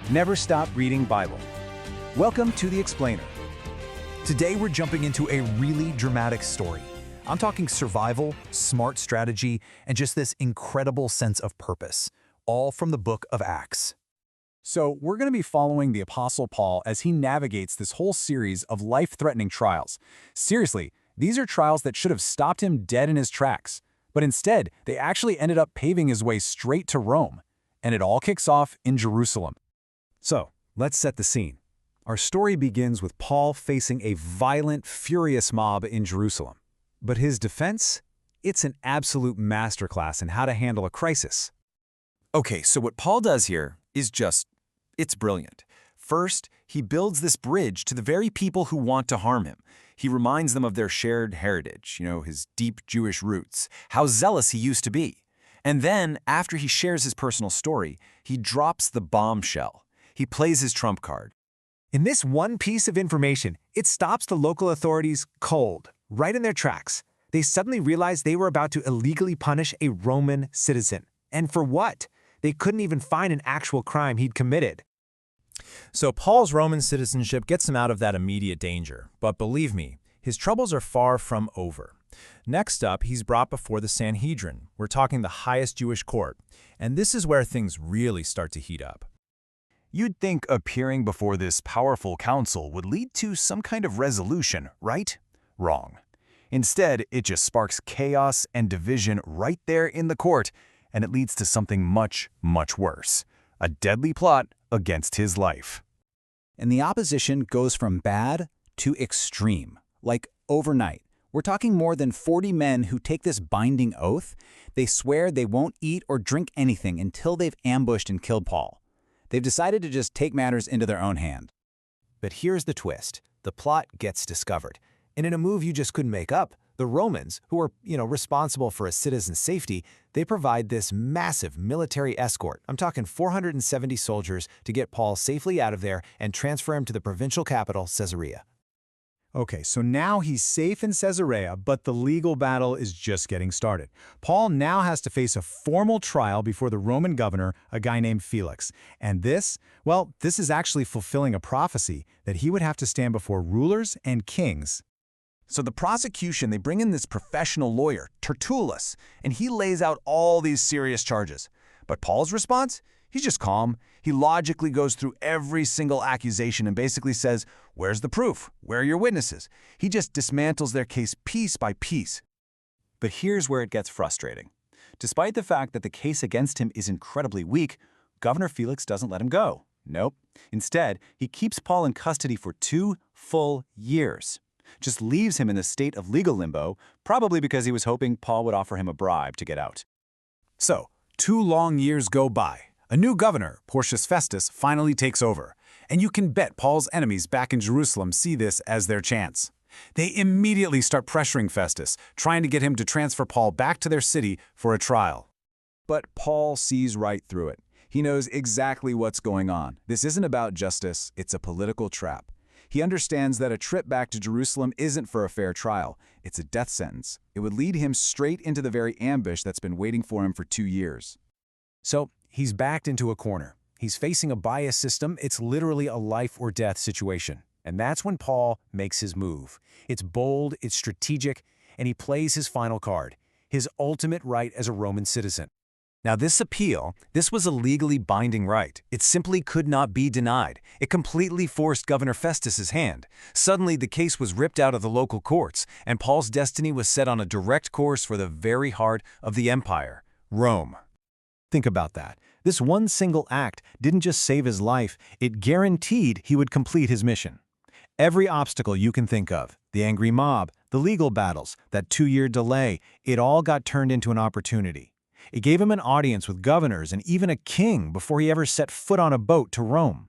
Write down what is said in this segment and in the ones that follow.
Never stop reading Bible. Welcome to The Explainer. Today we're jumping into a really dramatic story. I'm talking survival, smart strategy, and just this incredible sense of purpose, all from the book of Acts. So we're going to be following the Apostle Paul as he navigates this whole series of life-threatening trials. Seriously, these are trials that should have stopped him dead in his tracks, but instead they actually ended up paving his way straight to Rome. And it all kicks off in Jerusalem. So, let's set the scene. Our story begins with Paul facing a violent, furious mob in Jerusalem. But his defense? It's an absolute masterclass in how to handle a crisis. Okay, so what Paul does here is it's brilliant. First, he builds this bridge to the very people who want to harm him. He reminds them of their shared heritage, his deep Jewish roots, how zealous he used to be. And then, after he shares his personal story, he drops the bombshell. He plays his trump card. In this one piece of information, it stops the local authorities cold, right in their tracks. They suddenly realize they were about to illegally punish a Roman citizen. And for what? They couldn't even find an actual crime he'd committed. So Paul's Roman citizenship gets him out of that immediate danger. But believe me, his troubles are far from over. Next up, he's brought before the Sanhedrin. We're talking the highest Jewish court. And this is where things really start to heat up. You'd think appearing before this powerful council would lead to some kind of resolution, right? Wrong. Instead, it just sparks chaos and division right there in the court, and it leads to something much, much worse. A deadly plot against his life. And the opposition goes from bad to extreme, like overnight. We're talking more than 40 men who take this binding oath. They swear they won't eat or drink anything until they've ambushed and killed Paul. They've decided to just take matters into their own hand. But here's the twist. The plot gets discovered. And in a move you just couldn't make up, the Romans, who are, responsible for a citizen's safety, they provide this massive military escort. I'm talking 470 soldiers to get Paul safely out of there and transfer him to the provincial capital, Caesarea. Okay, so now he's safe in Caesarea, but the legal battle is just getting started. Paul now has to face a formal trial before the Roman governor, a guy named Felix. And this is actually fulfilling a prophecy that he would have to stand before rulers and kings. So the prosecution, they bring in this professional lawyer, Tertullus, and he lays out all these serious charges. But Paul's response? He's just calm. He logically goes through every single accusation and basically says, where's the proof? Where are your witnesses? He just dismantles their case piece by piece. But here's where it gets frustrating. Despite the fact that the case against him is incredibly weak, Governor Felix doesn't let him go. Nope. Instead, he keeps Paul in custody for 2 full years. Just leaves him in a state of legal limbo, probably because he was hoping Paul would offer him a bribe to get out. So, 2 long years go by. A new governor, Porcius Festus, finally takes over. And you can bet Paul's enemies back in Jerusalem see this as their chance. They immediately start pressuring Festus, trying to get him to transfer Paul back to their city for a trial. But Paul sees right through it. He knows exactly what's going on. This isn't about justice, it's a political trap. He understands that a trip back to Jerusalem isn't for a fair trial. It's a death sentence. It would lead him straight into the very ambush that's been waiting for him for 2 years. So he's backed into a corner. He's facing a bias system. It's literally a life or death situation. And that's when Paul makes his move. It's bold, it's strategic, and he plays his final card, his ultimate right as a Roman citizen. Now this appeal, this was a legally binding right. It simply could not be denied. It completely forced Governor Festus's hand. Suddenly the case was ripped out of the local courts, and Paul's destiny was set on a direct course for the very heart of the empire, Rome. Think about that. This one single act didn't just save his life, it guaranteed he would complete his mission. Every obstacle you can think of, the angry mob, the legal battles, that 2-year delay, it all got turned into an opportunity. It gave him an audience with governors and even a king before he ever set foot on a boat to Rome.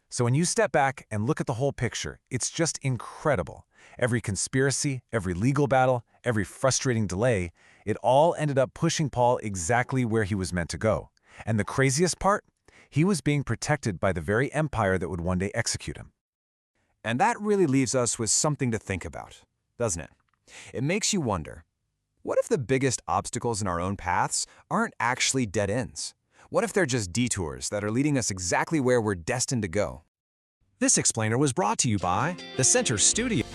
So when you step back and look at the whole picture, it's just incredible. Every conspiracy, every legal battle, every frustrating delay, it all ended up pushing Paul exactly where he was meant to go. And the craziest part? He was being protected by the very empire that would one day execute him. And that really leaves us with something to think about, doesn't it? It makes you wonder, what if the biggest obstacles in our own paths aren't actually dead ends? What if they're just detours that are leading us exactly where we're destined to go? This explainer was brought to you by the Center Studio.